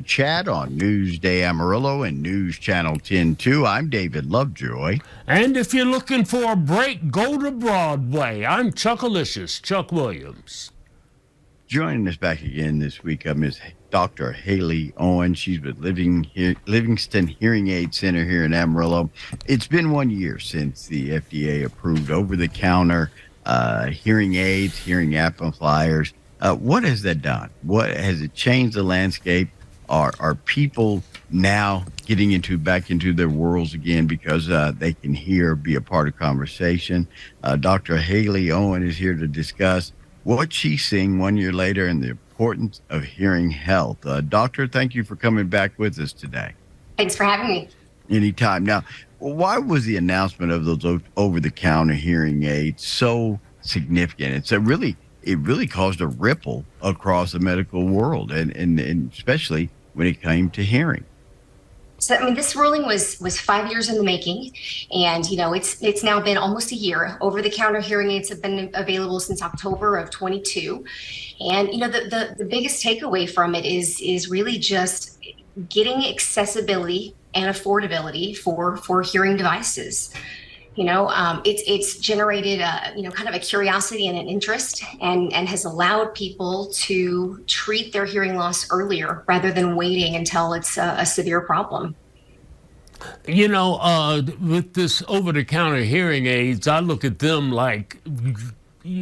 The Chat on Newsday Amarillo and News Channel 10-2. I'm David Lovejoy. And if you're looking for a break, go to Broadway. I'm Chuckalicious, Chuck Williams. Joining us back again this week is Dr. Haley Owen. She's with Livingston Hearing Aid Center here in Amarillo. It's been 1 year since the FDA approved over-the-counter hearing aids, hearing amplifiers. What has that done? What has it changed the landscape? Are people now getting back into their worlds again because they can hear, be a part of conversation? Dr. Haley Owen is here to discuss what she's seeing 1 year later and the importance of hearing health. Doctor, thank you for coming back with us today. Thanks for having me. Anytime. Now, why was the announcement of those over-the-counter hearing aids so significant? It really caused a ripple across the medical world, and especially when it came to hearing. So, I mean, this ruling was 5 years in the making, and it's now been almost a year. Over-the-counter hearing aids have been available since October of 22, and the biggest takeaway from it is really just getting accessibility and affordability for hearing devices. It's generated kind of a curiosity and an interest, and has allowed people to treat their hearing loss earlier rather than waiting until it's a severe problem. With this over-the-counter hearing aids, I look at them like,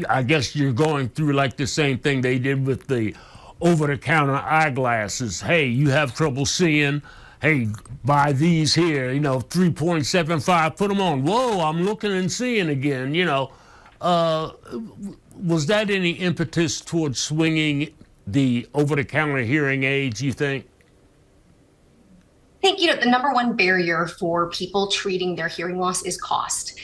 I guess you're going through like the same thing they did with the over-the-counter eyeglasses. Hey, you have trouble seeing? Hey, buy these here, 3.75, put them on. Whoa, I'm looking and seeing again, Was that any impetus towards swinging the over-the-counter hearing aids, you think? I think, the number one barrier for people treating their hearing loss is cost.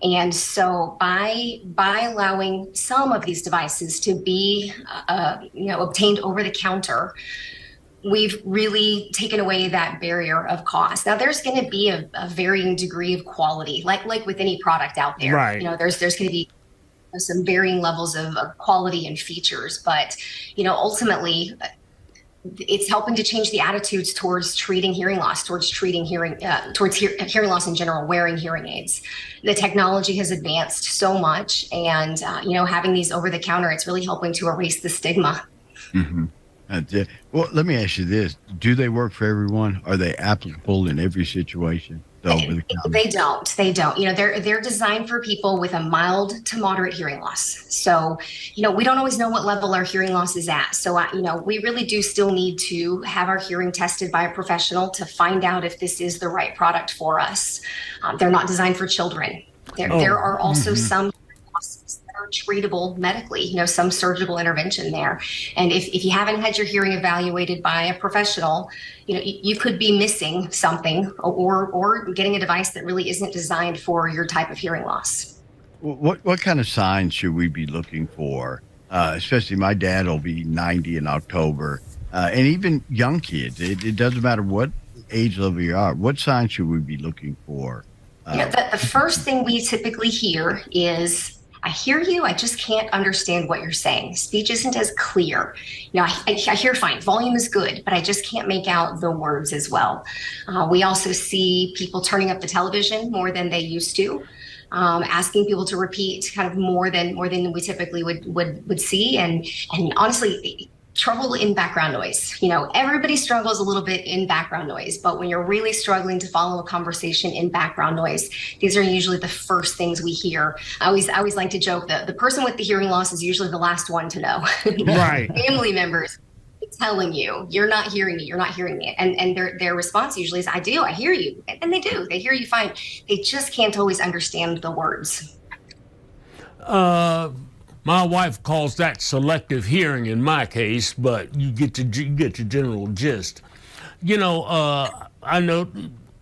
And so by allowing some of these devices to be, obtained over the counter, we've really taken away that barrier of cost. Now, there's going to be a varying degree of quality, like with any product out there. Right. There's going to be some varying levels of quality and features, but ultimately, it's helping to change the attitudes towards treating hearing loss, towards hearing loss in general, wearing hearing aids. The technology has advanced so much, and having these over the counter, it's really helping to erase the stigma. Mm-hmm. Well, let me ask you this. Do they work for everyone? Are they applicable in every situation? They don't. They're designed for people with a mild to moderate hearing loss. So, we don't always know what level our hearing loss is at. So, we really do still need to have our hearing tested by a professional to find out if this is the right product for us. They're not designed for children. There are also some losses that are treatable medically, some surgical intervention there. And if you haven't had your hearing evaluated by a professional, you could be missing something or getting a device that really isn't designed for your type of hearing loss. What kind of signs should we be looking for? Especially my dad will be 90 in October, and even young kids. It doesn't matter what age level you are. What signs should we be looking for? The first thing we typically hear is, I hear you, I just can't understand what you're saying. Speech isn't as clear. I hear fine, volume is good, but I just can't make out the words as well. We also see people turning up the television more than they used to, asking people to repeat kind of more than we typically would see. And honestly, trouble in background noise. Everybody struggles a little bit in background noise, but when you're really struggling to follow a conversation in background noise, these are usually the first things we hear. I always like to joke that the person with the hearing loss is usually the last one to know. Right. Family members telling you, you're not hearing me. And their response usually is, I hear you. And they do. They hear you fine. They just can't always understand the words. My wife calls that selective hearing in my case, but you get the general gist. I know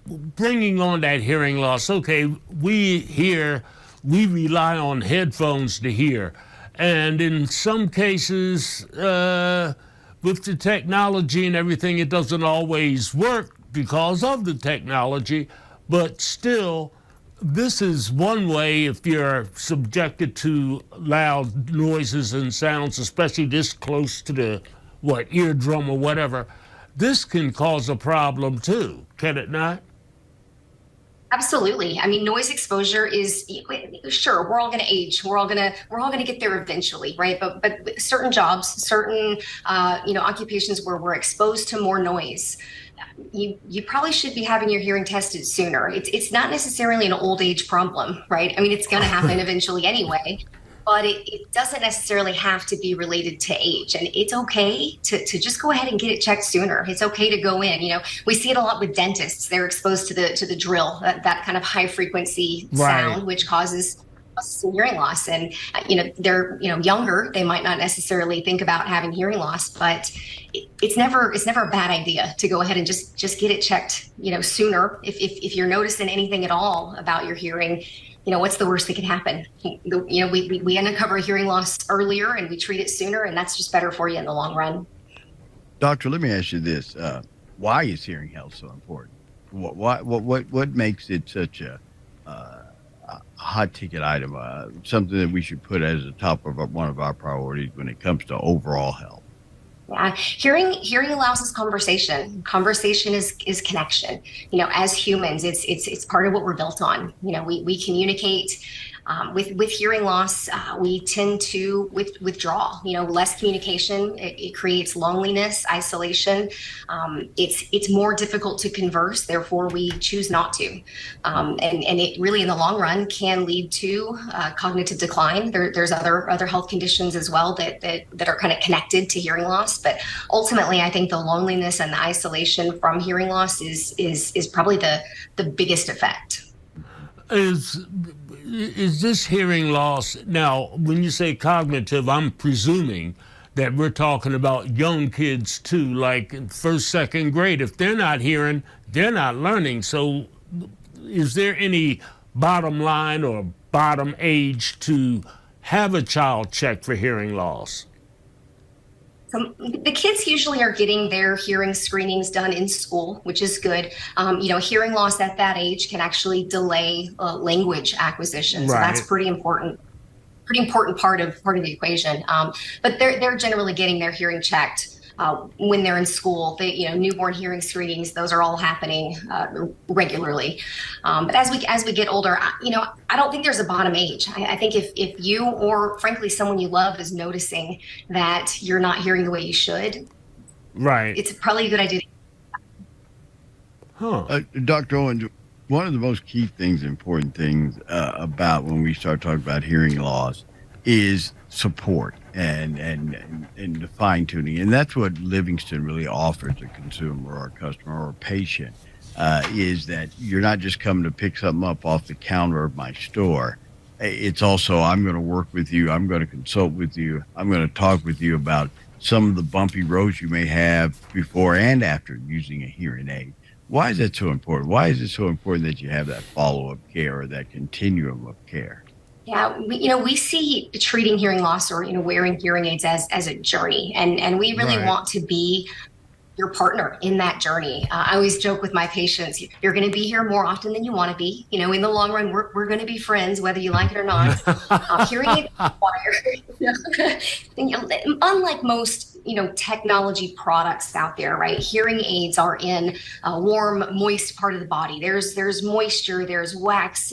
bringing on that hearing loss, okay, we rely on headphones to hear. And in some cases, with the technology and everything, it doesn't always work because of the technology, but still, this is one way if you're subjected to loud noises and sounds, especially this close to the eardrum or whatever, this can cause a problem too, can it not? Absolutely. I mean, noise exposure is sure, we're all going to age. We're all going to get there eventually, right? But certain jobs, certain occupations where we're exposed to more noise, you probably should be having your hearing tested sooner. It's not necessarily an old age problem, right? I mean, it's going to happen eventually anyway. But it doesn't necessarily have to be related to age. And it's okay to just go ahead and get it checked sooner. It's okay to go in. We see it a lot with dentists. They're exposed to the drill, that kind of high frequency sound, which causes some hearing loss. And, they're, younger. They might not necessarily think about having hearing loss, but it's never a bad idea to go ahead and just get it checked, sooner. If you're noticing anything at all about your hearing, what's the worst that can happen? We uncover hearing loss earlier and we treat it sooner, and that's just better for you in the long run. Doctor, let me ask you this: why is hearing health so important? What makes it such a hot ticket item? Something that we should put as the top of one of our priorities when it comes to overall health. Yeah, hearing allows us conversation. Conversation is connection. As humans, it's part of what we're built on. We communicate. With hearing loss, we tend to withdraw. Less communication. It creates loneliness, isolation. It's more difficult to converse. Therefore, we choose not to. And it really, in the long run, can lead to cognitive decline. There's other health conditions as well that are kind of connected to hearing loss. But ultimately, I think the loneliness and the isolation from hearing loss is probably the biggest effect. Is this hearing loss, now, when you say cognitive, I'm presuming that we're talking about young kids too, like in first, second grade. If they're not hearing, they're not learning. So is there any bottom line or bottom age to have a child checked for hearing loss? So the kids usually are getting their hearing screenings done in school, which is good. Hearing loss at that age can actually delay language acquisition. So that's pretty important part of the equation. But they're generally getting their hearing checked when they're in school. Newborn hearing screenings, those are all happening regularly. But as we get older, I don't think there's a bottom age. I think if you, or frankly someone you love, is noticing that you're not hearing the way you should, it's probably a good idea. Dr. Owen, one of the most key things, important things about when we start talking about hearing loss is support and the fine tuning. And that's what Livingston really offers a consumer or a customer or a patient, is that you're not just coming to pick something up off the counter of my store. It's also, I'm going to work with you. I'm going to consult with you. I'm going to talk with you about some of the bumpy roads you may have before and after using a hearing aid. Why is that so important? Why is it so important that you have that follow-up care or that continuum of care? Yeah, we see treating hearing loss or wearing hearing aids as a journey, and we really want to be your partner in that journey. I always joke with my patients, you're going to be here more often than you want to be. In the long run, we're going to be friends, whether you like it or not. Hearing aids require, unlike most technology products out there, right? Hearing aids are in a warm, moist part of the body. There's moisture, there's wax,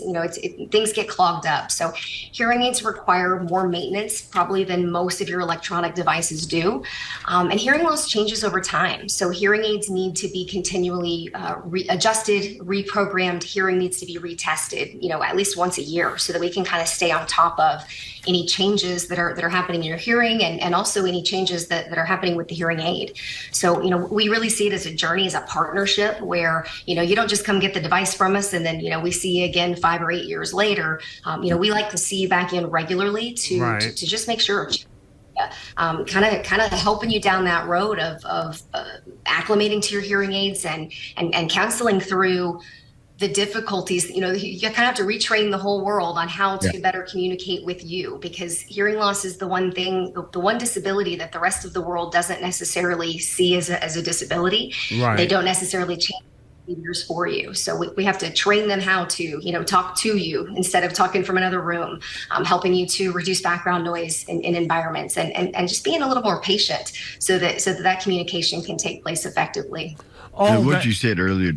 things get clogged up. So hearing aids require more maintenance probably than most of your electronic devices do. And hearing loss changes over time. So hearing aids need to be continually adjusted, reprogrammed. Hearing needs to be retested, at least once a year, so that we can kind of stay on top of any changes that are happening in your hearing, and also any changes that are happening with the hearing aid. So, we really see it as a journey, as a partnership where, you don't just come get the device from us and then, we see you again 5 or 8 years later. We like to see you back in regularly to just make sure. Kind of helping you down that road of acclimating to your hearing aids and counseling through the difficulties. You kind of have to retrain the whole world on how to better communicate with you, because hearing loss is the one thing, the one disability that the rest of the world doesn't necessarily see as a disability. They don't necessarily change behaviors for you. So we have to train them how to, talk to you instead of talking from another room, helping you to reduce background noise in environments and just being a little more patient so that communication can take place effectively. What you said earlier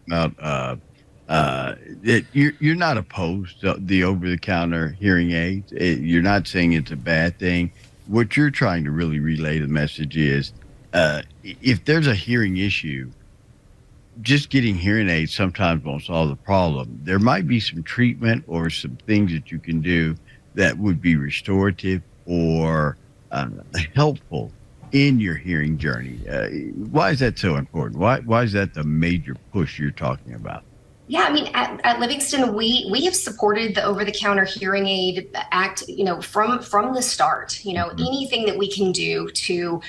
about that you're not opposed to the over-the-counter hearing aids. You're not saying it's a bad thing. What you're trying to really relay the message is, if there's a hearing issue, just getting hearing aids sometimes won't solve the problem. There might be some treatment or some things that you can do that would be restorative or helpful in your hearing journey. Why is that so important? Why is that the major push you're talking about? Yeah, I mean, at Livingston, we have supported the Over-the-Counter Hearing Aid Act, from the start. Anything that we can do to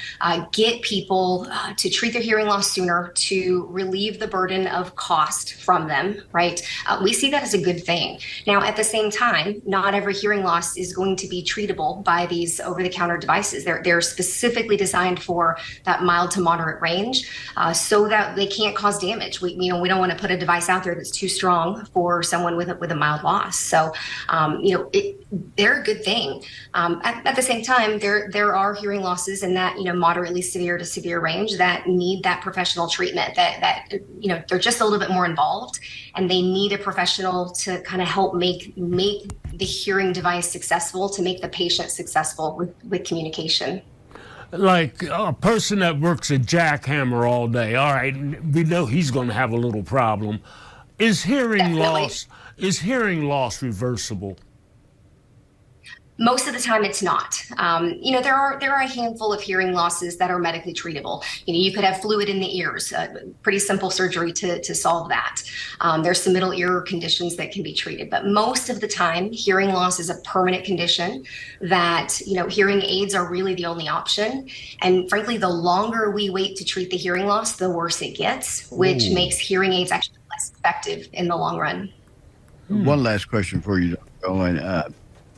get people to treat their hearing loss sooner, to relieve the burden of cost from them, right? We see that as a good thing. Now, at the same time, not every hearing loss is going to be treatable by these over-the-counter devices. They're specifically designed for that mild to moderate range, so that they can't cause damage. We don't want to put a device out there that's too strong for someone with a mild loss. So, they're a good thing. At the same time, there are hearing losses in that moderately severe to severe range that need that professional treatment. That they're just a little bit more involved, and they need a professional to kind of help make the hearing device successful, to make the patient successful with communication. Like a person that works a jackhammer all day, all right, we know he's going to have a little problem. Is hearing loss reversible? Most of the time it's not. There are a handful of hearing losses that are medically treatable. You could have fluid in the ears, pretty simple surgery to solve that. There's some middle ear conditions that can be treated, but most of the time hearing loss is a permanent condition that, hearing aids are really the only option. And frankly, the longer we wait to treat the hearing loss, the worse it gets, which makes hearing aids actually less effective in the long run. One last question for you, Dr. Owen.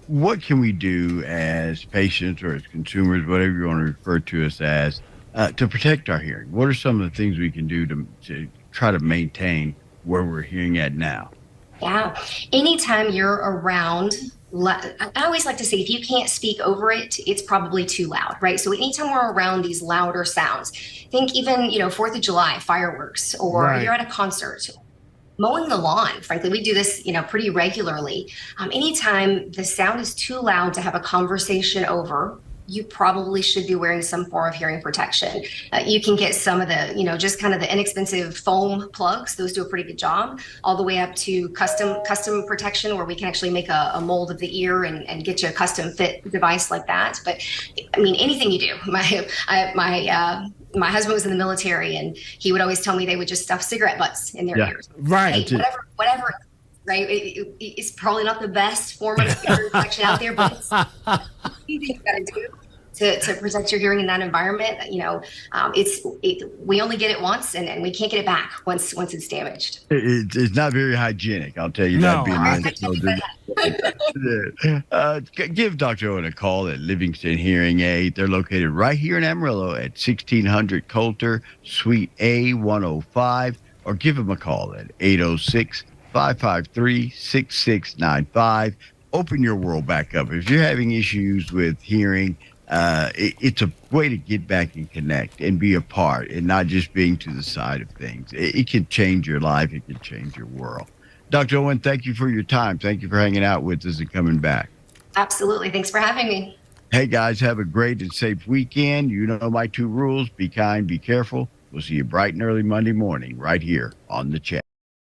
What can we do as patients or as consumers, whatever you want to refer to us as, to protect our hearing? What are some of the things we can do to try to maintain where we're hearing at now? Yeah. Anytime you're around, I always like to say, if you can't speak over it, it's probably too loud, right? So anytime we're around these louder sounds, think even, 4th of July fireworks, or Right. you're at a concert, mowing the lawn. Frankly, we do this, pretty regularly. Anytime the sound is too loud to have a conversation over, you probably should be wearing some form of hearing protection. You can get some of the, just kind of the inexpensive foam plugs. Those do a pretty good job, all the way up to custom protection, where we can actually make a mold of the ear and get you a custom fit device like that. But I mean, anything you do. My husband was in the military, and he would always tell me they would just stuff cigarette butts in their ears. Right. Whatever. Right. It's probably not the best form of hearing protection out there, but it's anything you got to do to protect your hearing in that environment. We only get it once, and we can't get it back once it's damaged. It's not very hygienic, I'll tell you. No. Give Dr. Owen a call at Livingston Hearing Aid. They're located right here in Amarillo at 1600 Coulter, Suite A105, or give them a call at 806-553-6695. Open your world back up. If you're having issues with hearing, it's a way to get back and connect and be a part, and not just being to the side of things. It can change your life. It can change your world. Dr. Owen, thank you for your time. Thank you for hanging out with us and coming back. Absolutely. Thanks for having me. Hey, guys, have a great and safe weekend. You know my 2 rules. Be kind, be careful. We'll see you bright and early Monday morning right here on the chat.